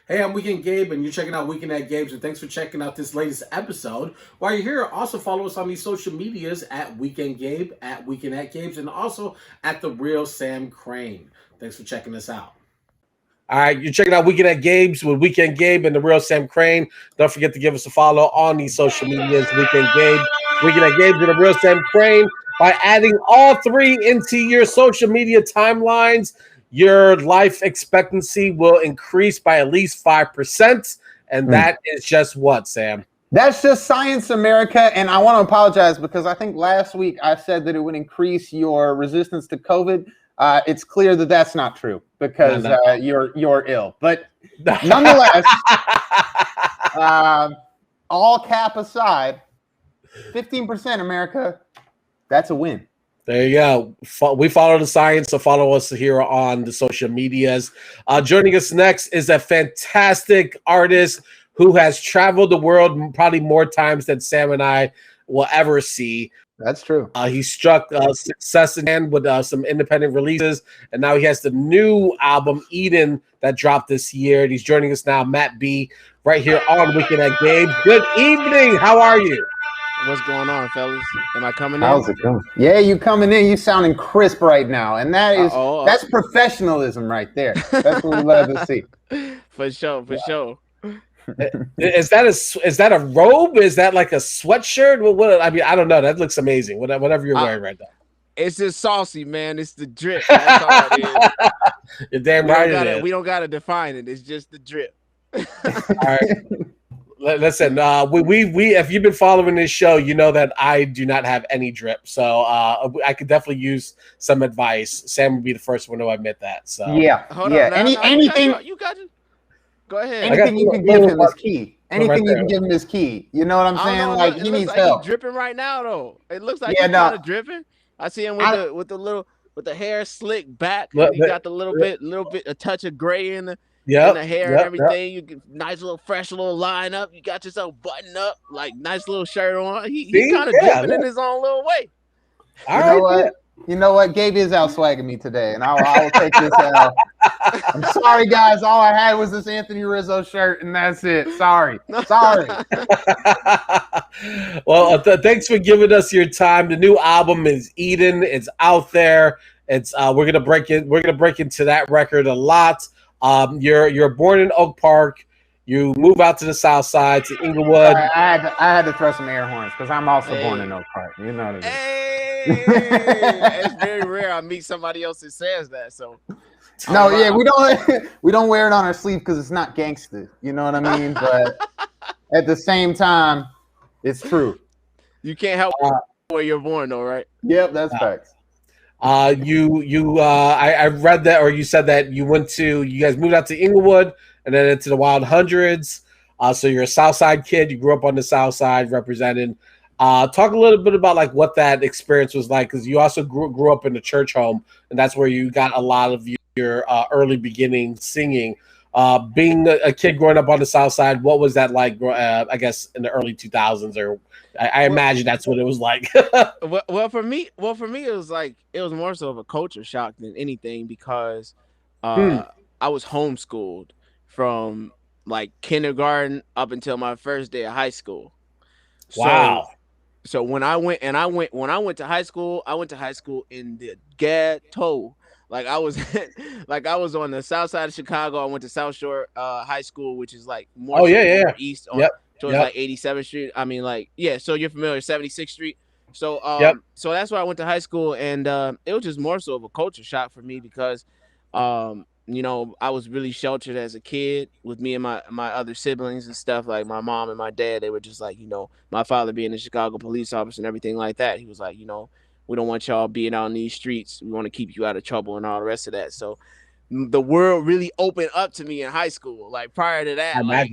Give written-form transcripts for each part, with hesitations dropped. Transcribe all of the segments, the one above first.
Hey, I'm Weekend Gabe, and you're checking out Weekend at Gabe's, and thanks for checking out this latest episode. While you're here, also follow us on these social medias at Weekend Gabe, at Weekend at Gabe's, and also at The Real Sam Crane. Thanks for checking us out. All right, you're checking out Weekend at Gabe's with Weekend Gabe and The Real Sam Crane. Don't forget to give us a follow on these social medias, Weekend Gabe, Weekend at Gabe's, and The Real Sam Crane. By adding all three into your social media timelines, your life expectancy will increase by at least 5%. And that is just what, Sam? That's just science, America. And I want to apologize because I think last week I said that it would increase your resistance to COVID. It's clear that that's not true because you're ill. But nonetheless, all cap aside, 15%, America, that's a win. There you go. We follow the science, so follow us here on the social medias. Joining us next is a fantastic artist who has traveled the world probably more times than Sam and I will ever see. That's true. He struck success again with some independent releases, and now he has the new album, Eden, that dropped this year. And he's joining us now, Matt B, right here on Weekend at Gabe. Good evening. How are you? What's going on, fellas? Am I coming in? How's it going? Yeah, you coming in. You sounding crisp right now, and that's professionalism right there. That's what we love to see. For sure. Is that a robe? Is that like a sweatshirt? What I mean, I don't know. That looks amazing. Whatever you're wearing right now. It's just saucy, man. It's the drip. That's all it is. You're damn right. We don't gotta define it. It's just the drip. All right. Listen, we if you've been following this show, you know that I do not have any drip, so I could definitely use some advice. Sam would be the first one to admit that. So anything you got it. Go ahead. Anything you can give him is key. Anything you can give him is key. You know what I'm saying? Like he needs help. He's dripping right now, though. It looks like he's kind of dripping. I see him with the hair slick back. You got the little bit, a touch of gray in the hair and everything. You get nice little fresh little line up. You got yourself buttoned up, like nice little shirt on. He's kind of dripping in his own little way. You know what? Gabe is out swagging me today, and I will take this out. I'm sorry, guys. All I had was this Anthony Rizzo shirt, and that's it. Sorry. Well, thanks for giving us your time. The new album is Eden. It's out there. It's we're gonna break into that record a lot. You're born in Oak Park. You move out to the South Side to Inglewood. I had to throw some air horns because I'm also born in Oak Park. You know what I mean? It's very rare I meet somebody else that says that. So we don't wear it on our sleeve because it's not gangster. You know what I mean? But at the same time, it's true. You can't help where you're born, though, right? Yep, that's facts. I read that, or you said that you guys moved out to Inglewood and then into the Wild Hundreds. So you're a South Side kid. You grew up on the South Side, represented. Talk a little bit about like what that experience was like, because you also grew up in a church home, and that's where you got a lot of your early beginnings singing. Being a kid growing up on the South Side, what was that like? I guess in the early 2000s, or I imagine that's what it was like. well, for me, it was more so of a culture shock than anything because I was homeschooled from like kindergarten up until my first day of high school. Wow. So when I went to high school, I went to high school in the ghetto. Like I was on the south side of Chicago. I went to South Shore High School, which is like more east on towards like 87th Street. I mean, like, so you're familiar, 76th Street. So so that's where I went to high school, and it was just more so of a culture shock for me because I was really sheltered as a kid with me and my other siblings and stuff. Like my mom and my dad, they were just like, my father being a Chicago police officer and everything like that. He was like, we don't want y'all being out in these streets. We want to keep you out of trouble and all the rest of that. So the world really opened up to me in high school. Like prior to that, like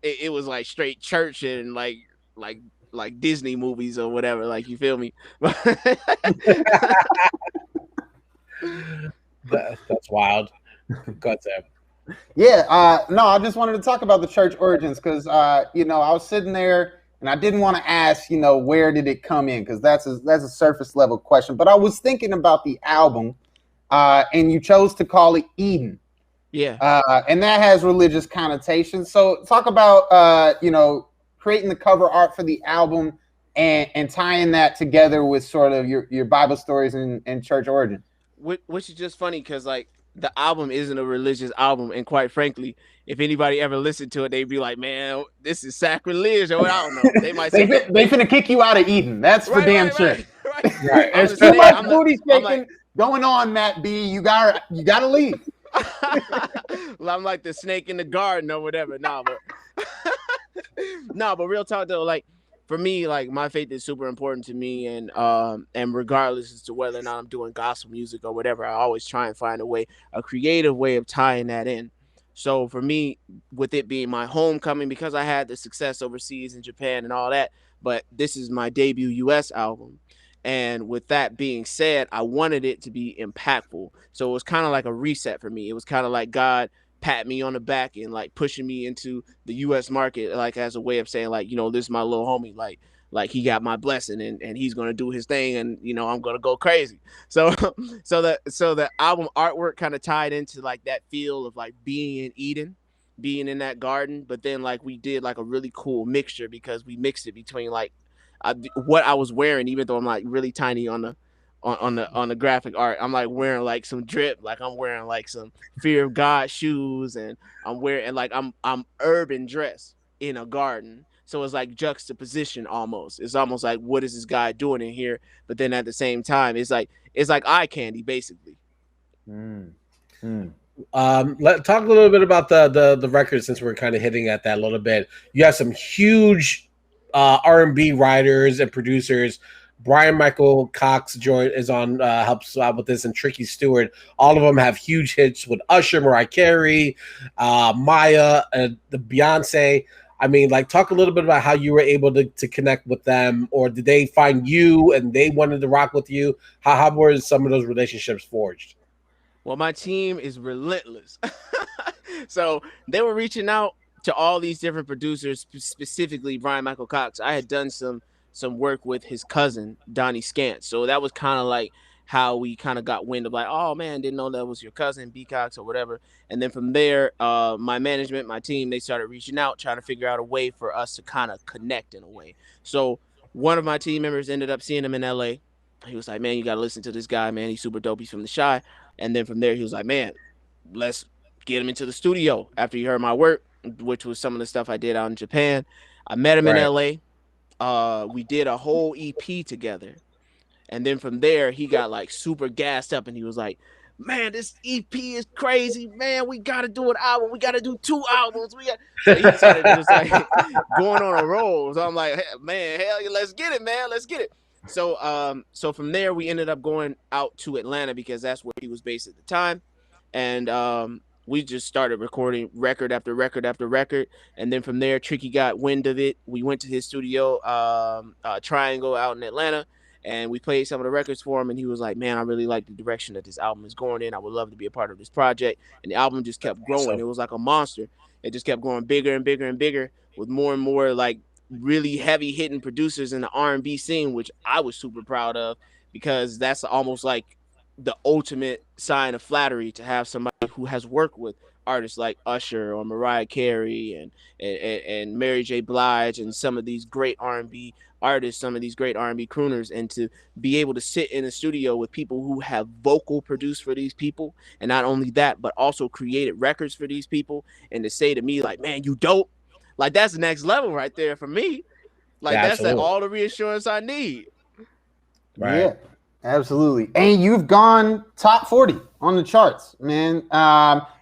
it was like straight church and like Disney movies or whatever. Like, you feel me? That's wild. Go ahead, Sam. Yeah, no, I just wanted to talk about the church origins because I was sitting there and I didn't want to ask, where did it come in? Because that's a surface level question. But I was thinking about the album, and you chose to call it Eden. Yeah. And that has religious connotations. So talk about creating the cover art for the album and tying that together with sort of your Bible stories and church origin. Which is just funny because like the album isn't a religious album, and quite frankly, if anybody ever listened to it, they'd be like, "Man, this is sacrilege," or I don't know. They might say they finna kick you out of Eden. That's for damn sure. Right. Right. I'm There's the too snake. much booty shaking going on, Matt B. You gotta leave. I'm like the snake in the garden or whatever. Nah, but no, but real talk though, like for me, like my faith is super important to me, and regardless as to whether or not I'm doing gospel music or whatever, I always try and find a creative way of tying that in. So for me, with it being my homecoming, because I had the success overseas in Japan and all that, but this is my debut US album. And with that being said, I wanted it to be impactful. So it was kind of like a reset for me. It was kind of like God pat me on the back and like pushing me into the US market, like as a way of saying, like, this is my little homie, like he got my blessing, and he's gonna do his thing, and I'm gonna go crazy. So so the album artwork kind of tied into like that feel of like being in Eden, being in that garden, but then like we did like a really cool mixture because we mixed it between like what I was wearing, even though I'm like really tiny on the graphic art. I'm like wearing like some drip, like I'm wearing like some Fear of God shoes, and I'm wearing and like I'm urban dressed in a garden. So it's like juxtaposition almost. It's almost like what is this guy doing in here? But then at the same time, it's like eye candy basically. Mm. Mm. Let talk a little bit about the record, since we're kind of hitting at that a little bit. You have some huge R&B writers and producers. Brian Michael Cox is on helps out with this, and Tricky Stewart. All of them have huge hits with Usher, Mariah Carey, Maya, the Beyonce. I mean, like, talk a little bit about how you were able to connect with them, or did they find you and they wanted to rock with you? How were some of those relationships forged? Well, my team is relentless. So they were reaching out to all these different producers, specifically Brian Michael Cox. I had done some work with his cousin Donnie Scant, so that was kind of like how we kind of got wind of like, oh man, didn't know that was your cousin B Cox or whatever. And then from there, my management, my team, they started reaching out, trying to figure out a way for us to kind of connect in a way. So one of my team members ended up seeing him in LA. He was like, man, you got to listen to this guy, man. He's super dope. He's from the Shy. And then from there, he was like, man, let's get him into the studio after he heard my work, which was some of the stuff I did out in Japan. I met him in LA. We did a whole EP together. And then from there, he got like super gassed up and he was like, man, this EP is crazy. Man, we got to do an album. We got to do 2 albums. So he started just like going on a roll. So I'm like, hey, man, hell yeah, let's get it, man. Let's get it. So from there, we ended up going out to Atlanta because that's where he was based at the time. And we just started recording record after record after record. And then from there, Tricky got wind of it. We went to his studio, Triangle, out in Atlanta, and we played some of the records for him. And he was like, man, I really like the direction that this album is going in. I would love to be a part of this project. And the album just kept growing. It was like a monster. It just kept growing bigger and bigger and bigger with more and more like really heavy hitting producers in the R&B scene, which I was super proud of because that's almost like the ultimate sign of flattery to have somebody who has worked with artists like Usher or Mariah Carey and Mary J. Blige and some of these great R&B artists, some of these great R&B crooners, and to be able to sit in a studio with people who have vocal produced for these people, and not only that, but also created records for these people, and to say to me like, man, you dope, like that's the next level right there for me. Like Yeah, that's absolutely. all the reassurance I need. Right. Yeah, absolutely. And you've gone top 40 on the charts, man.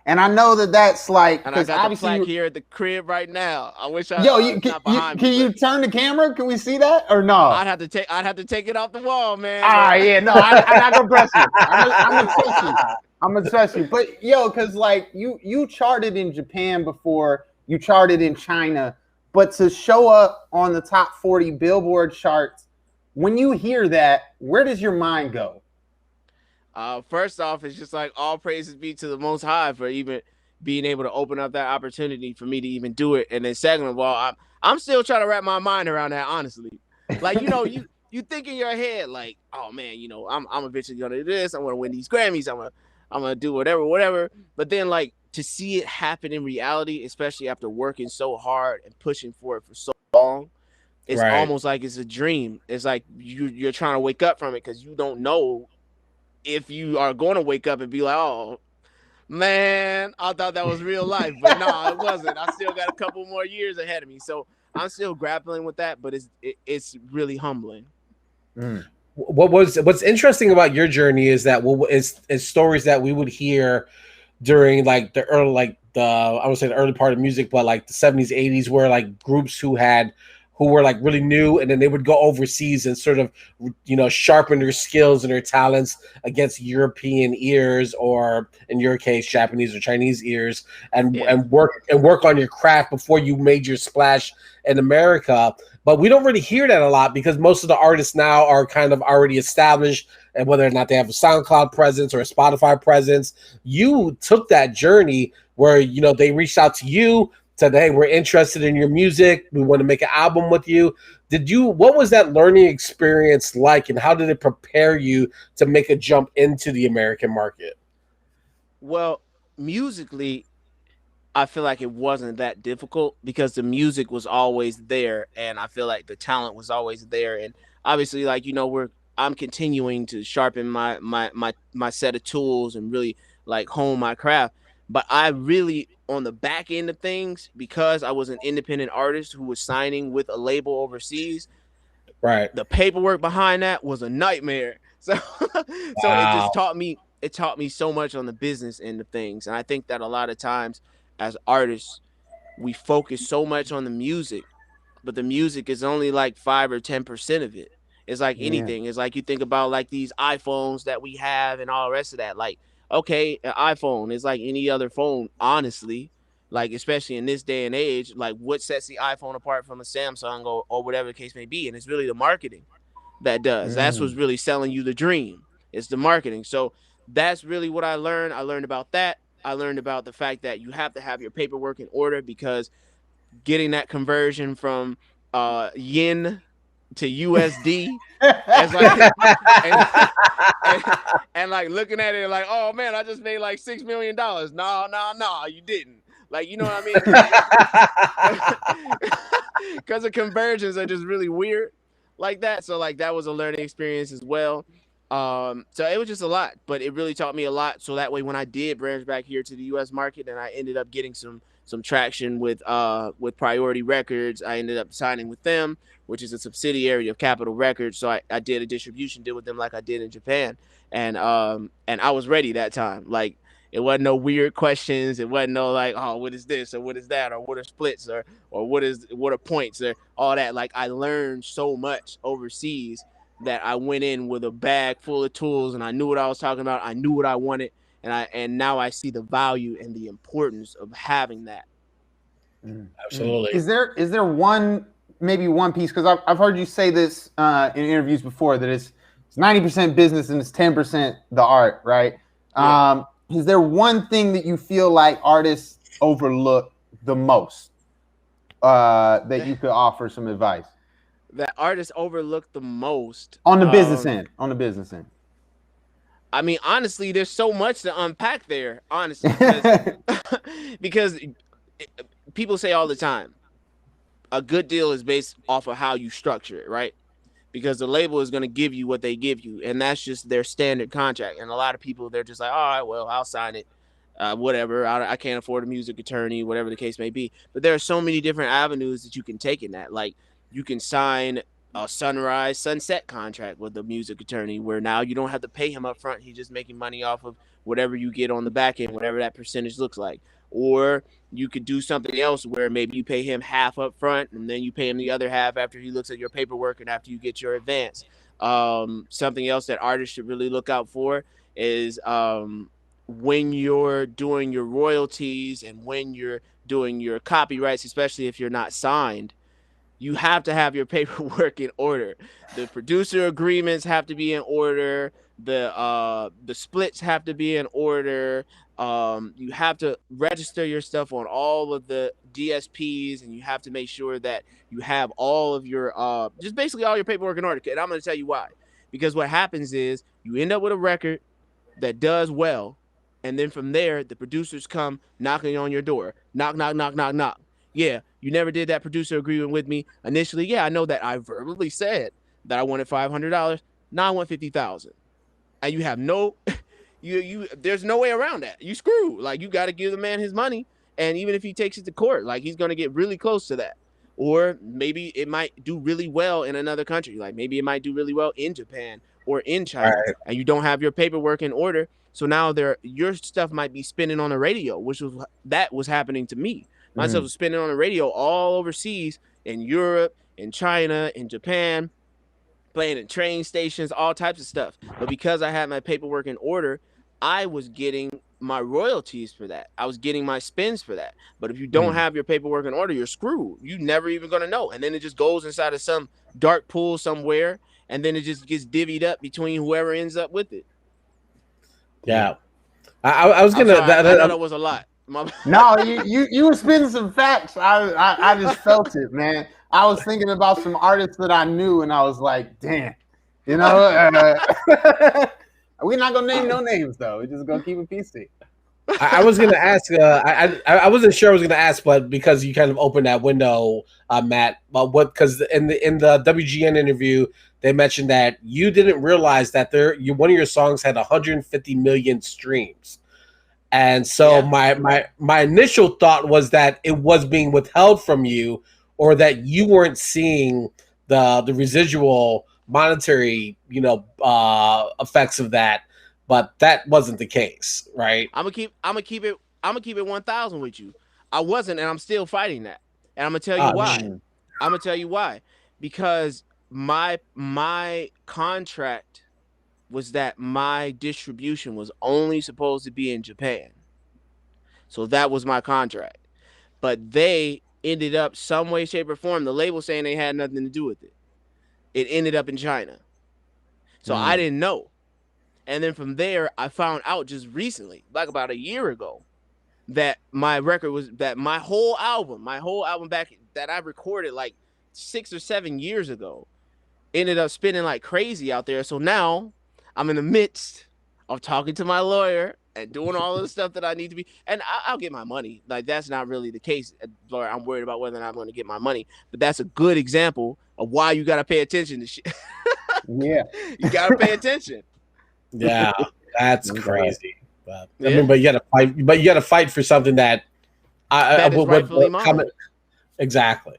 And I know that's like, And I got the plaque you, here at the crib right now. I wish I not behind can me. you turn the camera? Can we see that or no? I'd have to take it off the wall, man. Yeah, no, I'm not gonna press you. I'm gonna trust you. I'm gonna trust you. But yo, because like you charted in Japan before, you charted in China, but to show up on the top 40 Billboard charts, when you hear that, where does your mind go? First off, it's just like all praises be to the Most High for even being able to open up that opportunity for me to even do it. And then second of all, I'm still trying to wrap my mind around that, honestly. Like, you think in your head like, oh man, I'm eventually gonna do this. I'm gonna win these Grammys. I'm gonna do whatever. But then like to see it happen in reality, especially after working so hard and pushing for it for so long, it's Right. almost like it's a dream. It's like you're trying to wake up from it because you don't know if you are going to wake up and be like, oh man, I thought that was real life, but no, it wasn't. I still got a couple more years ahead of me, so I'm still grappling with that. But it's really humbling. Mm. What's interesting about your journey is that is stories that we would hear during like the early, like the, I would say the early part of music, but like the 70s, 80s, where like groups who were like really new, and then they would go overseas and sort of, sharpen their skills and their talents against European ears, or in your case Japanese or Chinese ears, and Yeah. and work on your craft before you made your splash in America. But we don't really hear that a lot because most of the artists now are kind of already established, and whether or not they have a SoundCloud presence or a Spotify presence. You took that journey where they reached out to you, said, "Hey, we're interested in your music. We want to make an album with you." What was that learning experience like, and how did it prepare you to make a jump into the American market? Well, musically, I feel like it wasn't that difficult because the music was always there, and I feel like the talent was always there. And obviously, like I'm continuing to sharpen my set of tools and really like hone my craft. But I really, on the back end of things, because I was an independent artist who was signing with a label overseas, Right. the paperwork behind that was a nightmare. So so Wow. it taught me so much on the business end of things. And I think that a lot of times as artists, we focus so much on the music, but the music is only like 5 or 10% of it. It's like Yeah. anything. It's like you think about like these iPhones that we have and all the rest of that. Like, okay, an iPhone is like any other phone, honestly. Like, especially in this day and age, like what sets the iPhone apart from a Samsung or whatever the case may be. And it's really the marketing that does. That's what's Mm. really selling you the dream. It's the marketing. So that's really what I learned. I learned about that. I learned about the fact that you have to have your paperwork in order because getting that conversion from yen to USD as like and, and and like looking at it like, oh man, I just made like $6 million. No, no, no, you didn't. Like, you know what I mean? Because the conversions are just really weird like that. So like that was a learning experience as well. So it was just a lot, but it really taught me a lot. So that way, when I did branch back here to the U.S. market, and I ended up getting some traction with Priority Records, I ended up signing with them, which is a subsidiary of Capitol Records. So I did a distribution deal with them like I did in Japan, and I was ready that time. Like it wasn't no weird questions. It wasn't no like, oh, what is this or what is that or what are splits or what are points or all that. Like I learned so much overseas that I went in with a bag full of tools and I knew what I was talking about. I knew what I wanted, and now I see the value and the importance of having that. Mm. Mm. Absolutely. Is there maybe one piece, because I've heard you say this in interviews before, that it's 90% business and it's 10% the art, right? Yeah. Is there one thing that you feel like artists overlook the most that you could offer some advice That artists overlook the most. on the business end? On the business end. I mean, honestly, there's so much to unpack there. Honestly, because because people say all the time, a good deal is based off of how you structure it, right? Because the label is going to give you what they give you, and that's just their standard contract. And a lot of people, they're just like, all right, well, I'll sign it, whatever. I can't afford a music attorney, whatever the case may be. But there are so many different avenues that you can take in that. Like you can sign a sunrise sunset contract with a music attorney where now you don't have to pay him up front. He's just making money off of whatever you get on the back end, whatever that percentage looks like. Or you could do something else where maybe you pay him half up front and then you pay him the other half after he looks at your paperwork and after you get your advance. Something else that artists should really look out for is when you're doing your royalties and when you're doing your copyrights, especially if you're not signed, you have to have your paperwork in order. The producer agreements have to be in order. The splits have to be in order. You have to register your stuff on all of the DSPs, and you have to make sure that you have all of your just basically all your paperwork in order. And I'm going to tell you why. Because what happens is you end up with a record that does well, And then from there, the producers come knocking on your door. Knock, knock, knock, knock, knock. Yeah, you never did that producer agreement with me initially. Yeah, I know that I verbally said that I wanted $500. Now I want 50,000. And you have no there's no way around that. You screw. Like, you got to give the man his money, and even if he takes it to court, like, he's going to get really close to that. Or maybe it might do really well in another country. Like, maybe it might do really well in Japan or in China, Right. and you don't have your paperwork in order. So now your stuff might be spinning on the radio, which was happening to me. My stuff was spinning on the radio all overseas, in Europe, in China, in Japan, playing in train stations, all types of stuff. But because I had my paperwork in order, I was getting my royalties for that. I was getting my spins for that. But if you don't have your paperwork in order, you're screwed. You never even gonna know. And then it just goes inside of some dark pool somewhere, and then it just gets divvied up between whoever ends up with it. Yeah. I was gonna. I know that was a lot. No, you were spitting some facts. I just felt it, man. I was thinking about some artists that I knew, and I was like, damn, you know. We're not gonna name no names though. We're just gonna keep it PC. I was gonna ask. I wasn't sure I was gonna ask, but because you kind of opened that window, Matt. But because in the WGN interview, they mentioned that you didn't realize that one of your songs had 150 million streams. And so my initial thought was that it was being withheld from you, or that you weren't seeing the residual monetary, effects of that. But that wasn't the case, right? I'm gonna keep it 1,000 with you. I wasn't, and I'm still fighting that. And I'm gonna tell you why. I'm gonna tell you why. Because my contract was that my distribution was only supposed to be in Japan. So that was my contract. But they ended up, some way, shape, or form, the label saying they had nothing to do with it. It ended up in China. So I didn't know. And then from there, I found out just recently, like about a year ago, that my whole album back that I recorded like 6 or 7 years ago, ended up spinning like crazy out there. So now I'm in the midst of talking to my lawyer and doing all the stuff that I need to be. And I'll get my money. Like, that's not really the case. Lawyer, I'm worried about whether or not I'm going to get my money. But that's a good example of why you got to pay attention to shit. Yeah. You got to pay attention. Yeah, that's crazy. But, I mean, but you got to fight. But you got to fight for something that is rightfully mine. Exactly.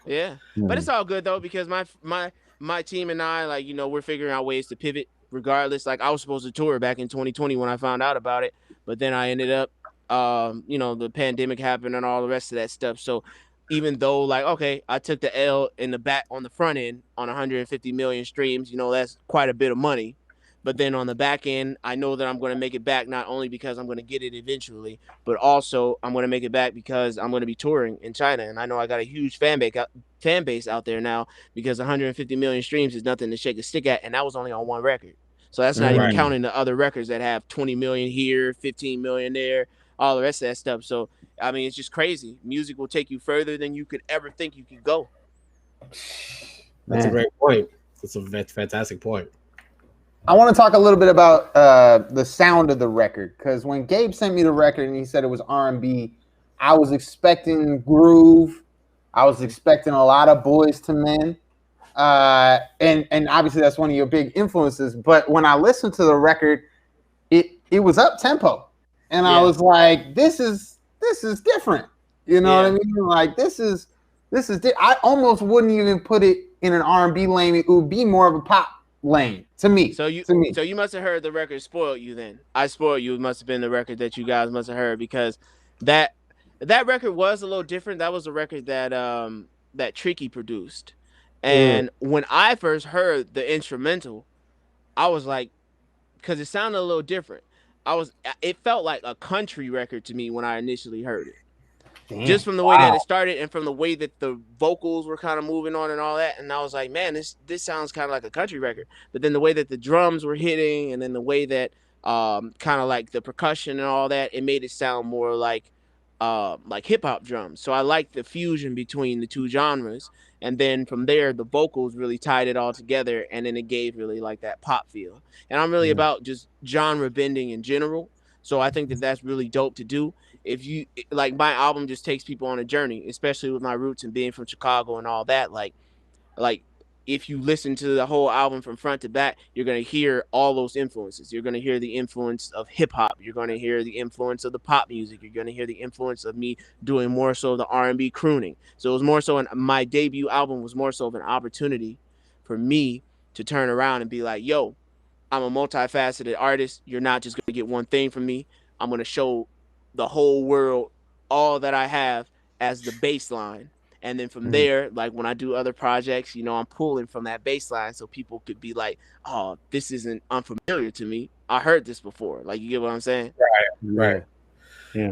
Yeah, but it's all good though, because my team and I, like, we're figuring out ways to pivot regardless. Like, I was supposed to tour back in 2020 when I found out about it, but then I ended up, the pandemic happened and all the rest of that stuff. So even though, like, okay, I took the L in the back on the front end on 150 million streams, that's quite a bit of money. But then on the back end, I know that I'm going to make it back, not only because I'm going to get it eventually, but also I'm going to make it back because I'm going to be touring in China. And I know I got a huge fan base out there now, because 150 million streams is nothing to shake a stick at. And that was only on one record. So that's not even counting the other records that have 20 million here, 15 million there, all the rest of that stuff. So, I mean, it's just crazy. Music will take you further than you could ever think you could go. That's a great point. That's a fantastic point. I want to talk a little bit about the sound of the record, because when Gabe sent me the record and he said it was R&B, I was expecting groove. I was expecting a lot of Boys to Men. And obviously that's one of your big influences. But when I listened to the record, it was up tempo. And I was like, this is different. You know what I mean? Like, this is I almost wouldn't even put it in an R&B lane. It would be more of a pop lane to me. So you must have heard the record spoiled you then. I spoiled you. It must have been the record that you guys must have heard, because that record was a little different. That was a record that that Tricky produced. And when I first heard the instrumental, I was like, because it sounded a little different. It felt like a country record to me when I initially heard it. Damn. Just from the way that it started and from the way that the vocals were kind of moving on and all that. And I was like, man, this sounds kind of like a country record. But then the way that the drums were hitting, and then the way that kind of like the percussion and all that, it made it sound more like hip hop drums. So I liked the fusion between the two genres. And then from there, the vocals really tied it all together. And then it gave really like that pop feel. And I'm really about just genre bending in general. So I think that that's really dope to do. If you like, my album just takes people on a journey, especially with my roots and being from Chicago and all that. Like if you listen to the whole album from front to back, you're going to hear all those influences. You're going to hear the influence of hip hop. You're going to hear the influence of the pop music. You're going to hear the influence of me doing more so the R&B crooning. So it was more so, my debut album was more so of an opportunity for me to turn around and be like, yo, I'm a multifaceted artist. You're not just going to get one thing from me. I'm going to show the whole world all that I have as the baseline. And then from there, like when I do other projects, I'm pulling from that baseline so people could be like, oh, this isn't unfamiliar to me. I heard this before. Like, you get what I'm saying? Right. Yeah.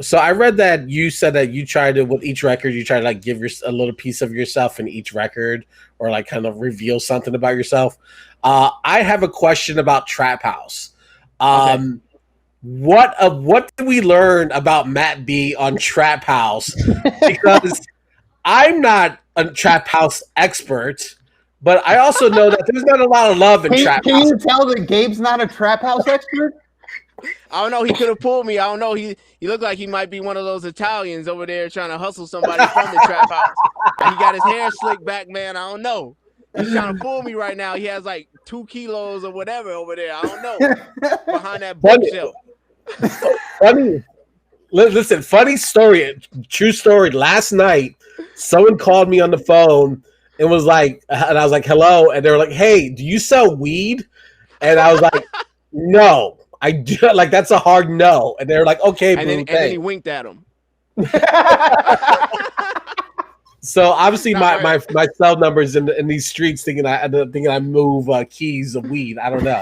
So I read that you said that you try to, with each record, you try to like give a little piece of yourself in each record, or like kind of reveal something about yourself. I have a question about Trap House. Okay. What did we learn about Matt B on Trap House? Because I'm not a Trap House expert, but I also know that there's not a lot of love in Trap House. Can you tell that Gabe's not a Trap House expert? I don't know. He could have pulled me. I don't know. He looked like he might be one of those Italians over there trying to hustle somebody from the Trap House. And he got his hair slicked back, man. I don't know. He's trying to fool me right now. He has like 2 kilos or whatever over there. I don't know. Behind that bookshelf. Funny. Listen, funny story, true story. Last night, someone called me on the phone and was like, and I was like, hello. And they were like, hey, do you sell weed? And I was like, no, I do. Like, that's a hard no. And they were like, okay, and then he winked at him. So obviously my cell number is in these streets thinking I move keys of weed. I don't know.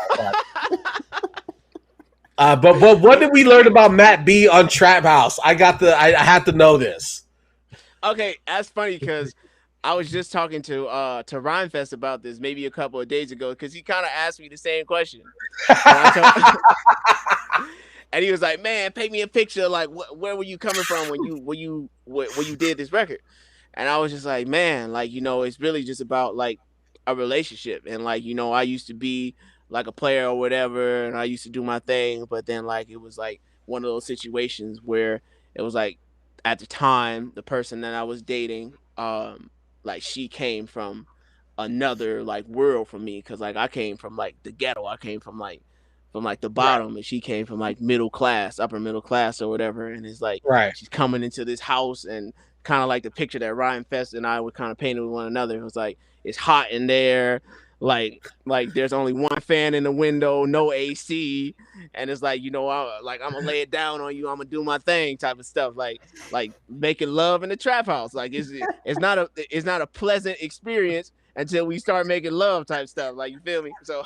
But what did we learn about Matt B on Trap House? I had to know this. Okay, that's funny because I was just talking to Rhymefest about this maybe a couple of days ago, because he kind of asked me the same question. And he was like, man, paint me a picture. Like, where were you coming from when you did this record? And I was just like, man, like, it's really just about like a relationship. And like, I used to be like a player or whatever, and I used to do my thing. But then like, it was like one of those situations where it was like, at the time, the person that I was dating, like she came from another like world from me. Cause like I came from like the ghetto. I came from like the bottom, and she came from like middle class, upper middle class or whatever. And it's like, she's coming into this house, and kind of like the picture that Ryan Fest and I would kind of paint with one another. It was like, it's hot in there. Like there's only one fan in the window, no AC. And it's like, I'm gonna lay it down on you. I'm gonna do my thing type of stuff. Like making love in the trap house. Like it's not a pleasant experience until we start making love type stuff. Like, you feel me? So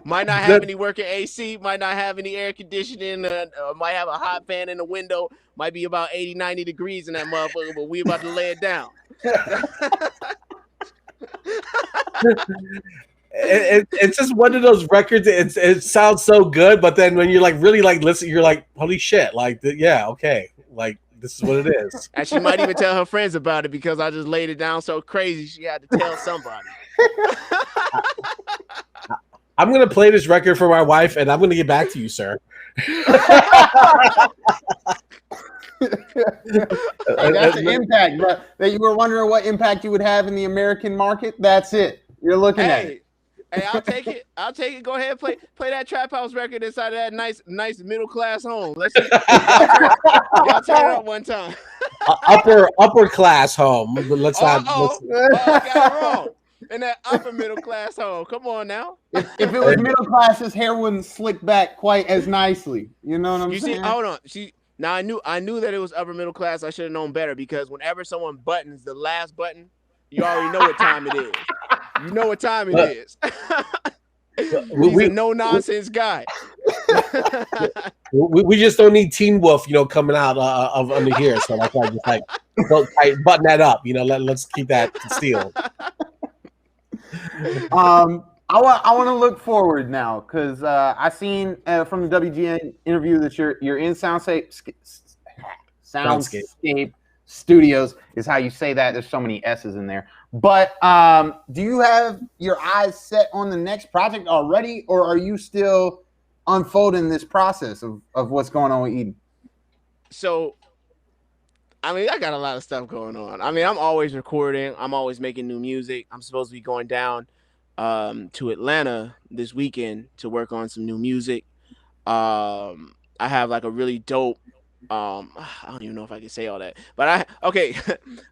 might not have any working AC, might not have any air conditioning, might have a hot fan in the window, might be about 80, 90 degrees in that motherfucker, but we about to lay it down. It's just one of those records. It sounds so good, but then when you're like really like listen, you're like, holy shit, like yeah, okay, like this is what it is. And she might even tell her friends about it because I just laid it down so crazy she had to tell somebody. I'm gonna play this record for my wife, and I'm gonna get back to you, sir. That's the impact, but that you were wondering what impact you would have in the American market. That's it. You're looking at it. Hey, I'll take it. Go ahead, play that Trap House record inside of that nice middle class home. Let's see. Y'all turn it up one time. upper class home. Let's not. I got it wrong. In that upper middle class home. Come on now. If it was middle class, his hair wouldn't slick back quite as nicely. You know what I'm saying? See, hold on. Now I knew that it was upper middle class. I should have known better, because whenever someone buttons the last button, you already know what time it is. You know what time it is. He's a no nonsense guy. we just don't need Teen Wolf, coming out of under here. So that's why I just like button that up. Let's keep that concealed. I want to look forward now, because I seen from the WGN interview that you're in Soundscape Studios is how you say that. There's so many S's in there. But do you have your eyes set on the next project already, or are you still unfolding this process of what's going on with Eden? So, I mean, I got a lot of stuff going on. I mean, I'm always recording. I'm always making new music. I'm supposed to be going down to Atlanta this weekend to work on some new music. I have like a really dope. I don't even know if I can say all that, but okay.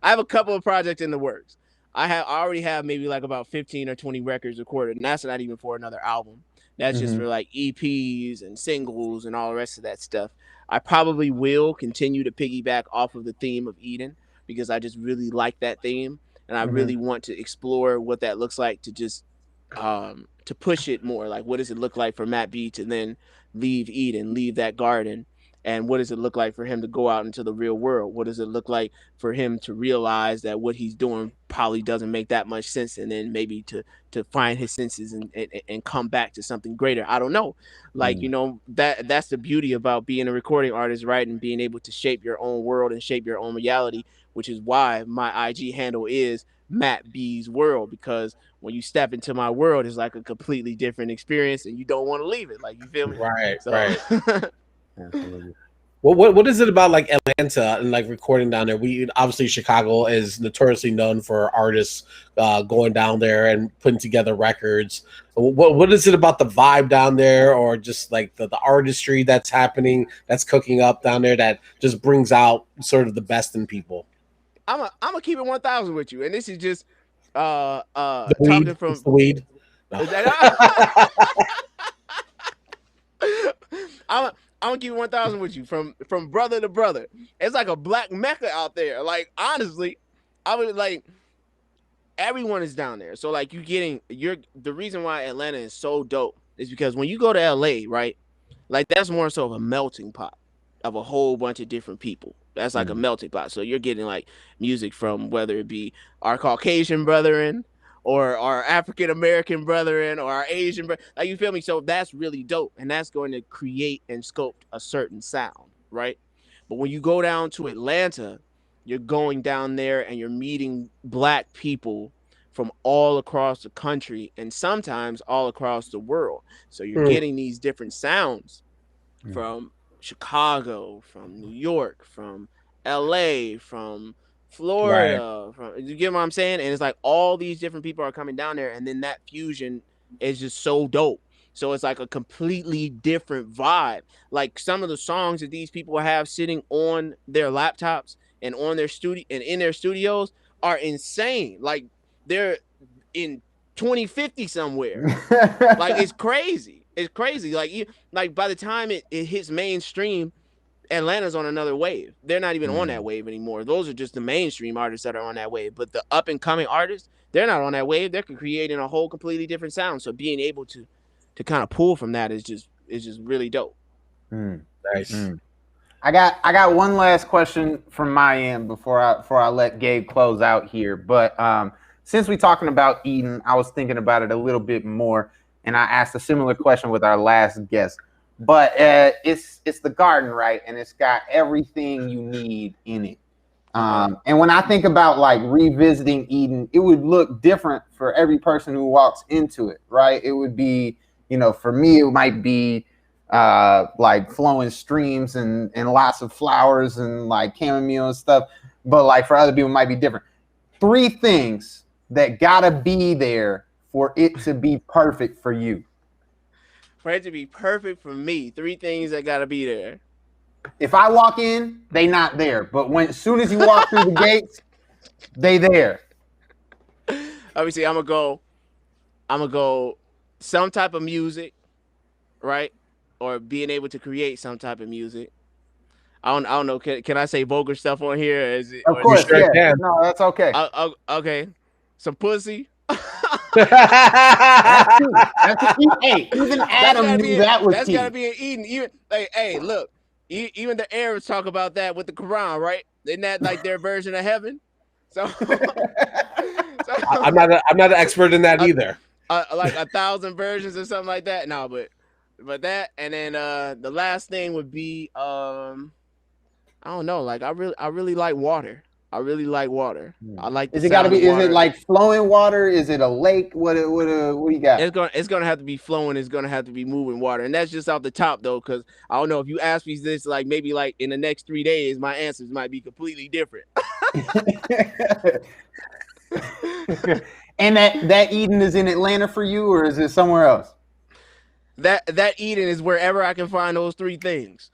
I have a couple of projects in the works. I already have maybe like about 15 or 20 records recorded, and that's not even for another album. That's just for like EPs and singles and all the rest of that stuff. I probably will continue to piggyback off of the theme of Eden because I just really like that theme, and I really want to explore what that looks like to push it more. Like, what does it look like for Matt B to then leave Eden, leave that garden? And what does it look like for him to go out into the real world? What does it look like for him to realize that what he's doing probably doesn't make that much sense, and then maybe to find his senses and come back to something greater? I don't know. Like, you know, that's the beauty about being a recording artist, right? And being able to shape your own world and shape your own reality, which is why my IG handle is Matt B's World, because when you step into my world, it's like a completely different experience, and you don't want to leave it. Like, you feel me? Right, So, right. Absolutely. What is it about like Atlanta and like recording down there? We obviously Chicago is notoriously known for artists going down there and putting together records. What is it about the vibe down there, or just like the artistry that's happening, that's cooking up down there, that just brings out sort of the best in people? I'm gonna keep it 1,000 with you, and this is just The talking weed, from it's the weed. No. I'm gonna keep 1,000 with you from brother to brother. It's like a black mecca out there. Like, honestly, I would like everyone is down there. So like the reason why Atlanta is so dope is because when you go to LA, right? Like, that's more so of a melting pot of a whole bunch of different people. That's like a melting pot. So you're getting like music from whether it be our Caucasian brethren or our African American brethren or our Asian like, you feel me? So that's really dope, and that's going to create and sculpt a certain sound, right? But when you go down to Atlanta, you're going down there and you're meeting black people from all across the country and sometimes all across the world. So you're getting these different sounds from Chicago, from New York, from LA, from Florida, from, you get what I'm saying? And it's like all these different people are coming down there, and then that fusion is just so dope. So it's like a completely different vibe. Like, some of the songs that these people have sitting on their laptops and on their studio and in their studios are insane. Like, they're in 2050 somewhere. Like, it's crazy. It's crazy. Like by the time it hits mainstream, Atlanta's on another wave. They're not even on that wave anymore. Those are just the mainstream artists that are on that wave. But the up and coming artists, they're not on that wave. They're creating a whole completely different sound. So being able to kind of pull from that is just really dope. Nice. I got one last question from my end before I let Gabe close out here. But since we're talking about Eden, I was thinking about it a little bit more, and I asked a similar question with our last guest. But it's the garden, right? And it's got everything you need in it. And when I think about like revisiting Eden, it would look different for every person who walks into it, right? It would be, for me, it might be like flowing streams and lots of flowers and like chamomile and stuff. But like for other people, it might be different. 3 things that gotta be there for it to be perfect for you. For it to be perfect for me, 3 things that gotta be there. If I walk in, they not there. But as soon as you walk through the gates, they there. Obviously, I'm gonna go some type of music, right? Or being able to create some type of music. I don't know. Can I say vulgar stuff on here? Of course, yeah. No, that's okay. Okay. Some pussy. That's key. Hey, even Adam knew that was that's key. Gotta be an Eden. Even hey, look. Even the Arabs talk about that with the Quran, right? Isn't that like their version of heaven? So, I'm not an expert in that either. Like 1,000 versions or something like that. No, but that, and then the last thing would be I don't know. Like, I really like water. I really like water. I like the Is it got to sound be? of Is it water. like flowing water? Is it a lake? What you got? It's gonna have to be flowing. It's gonna have to be moving water, and that's just off the top though, because I don't know if you ask me this like maybe like in the next 3 days, my answers might be completely different. And that Eden is in Atlanta for you, or is it somewhere else? That Eden is wherever I can find those three things.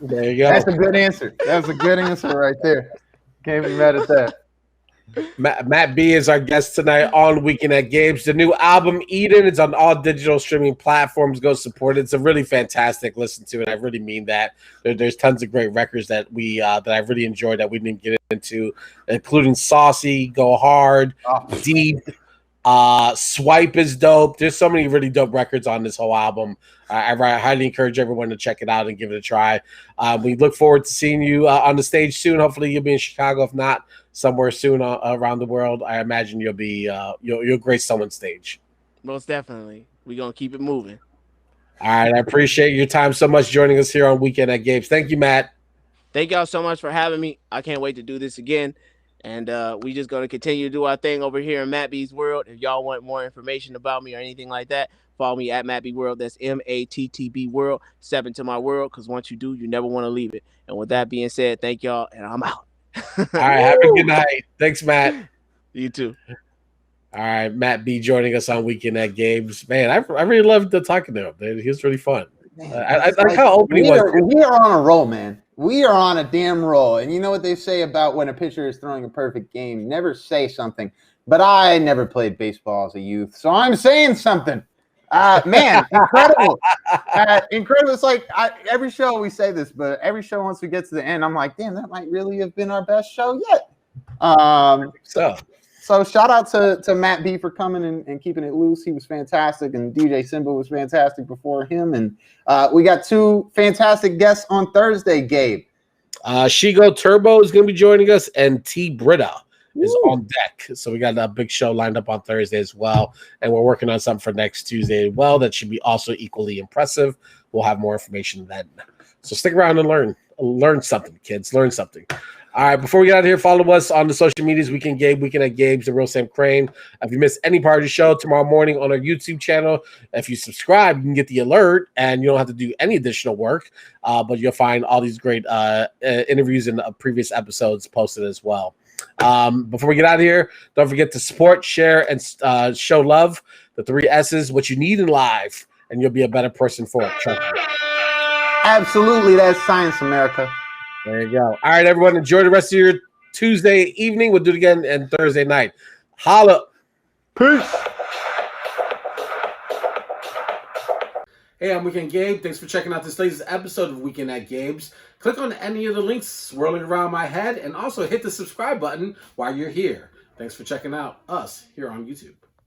There you go. That's a good answer. That's a good answer right there. Can't be mad at that. Matt B is our guest tonight on Weekend at Gabe's. The new album Eden is on all digital streaming platforms. Go support it. It's a really fantastic listen to, and I really mean that. There's tons of great records that I really enjoyed that we didn't get into, including Saucy, Go Hard, Deep. Swipe is dope. There's so many really dope records on this whole album. I highly encourage everyone to check it out and give it a try. We look forward to seeing you on the stage soon. Hopefully you'll be in Chicago. If not, somewhere soon around the world. I imagine you'll be you'll grace someone's stage. Most definitely. We're gonna keep it moving. All right. I appreciate your time so much joining us here on Weekend at Gabe's. Thank you, Matt. Thank y'all so much for having me. I can't wait to do this again. And we just going to continue to do our thing over here in Matt B's World. If y'all want more information about me or anything like that, follow me at Matt B World. That's MATTB World. Step into my world, because once you do, you never want to leave it. And with that being said, thank y'all, and I'm out. All right. Have a good night. Thanks, Matt. You too. All right. Matt B joining us on Weekend at Gabe's. Man, I really loved talking to him. He was really fun. Man, I like how open he was. We are on a roll, man. We are on a damn roll. And you know what they say about when a pitcher is throwing a perfect game? Never say something. But I never played baseball as a youth, so I'm saying something. Man, incredible. Incredible. It's like every show we say this, but every show once we get to the end, I'm like, damn, that might really have been our best show yet. So shout out to Matt B for coming and keeping it loose. He was fantastic, and DJ Simba was fantastic before him. And we got two fantastic guests on Thursday, Gabe. Shigo Turbo is going to be joining us, and T Britta is on deck. So we got a big show lined up on Thursday as well, and we're working on something for next Tuesday as well that should be also equally impressive. We'll have more information then. So stick around and learn something, kids. Learn something. All right, before we get out of here, follow us on the social medias, Weekend at Gabe's, The Real Sam Crane. If you miss any part of the show, tomorrow morning on our YouTube channel, if you subscribe, you can get the alert, and you don't have to do any additional work, but you'll find all these great interviews and previous episodes posted as well. Before we get out of here, don't forget to support, share, and show love, the 3 S's, what you need in life, and you'll be a better person for it. Trust me. Absolutely, that's science, America. There you go. All right, everyone. Enjoy the rest of your Tuesday evening. We'll do it again on Thursday night. Holla. Peace. Hey, I'm Weekend Gabe. Thanks for checking out this latest episode of Weekend at Gabe's. Click on any of the links swirling around my head, and also hit the subscribe button while you're here. Thanks for checking out us here on YouTube.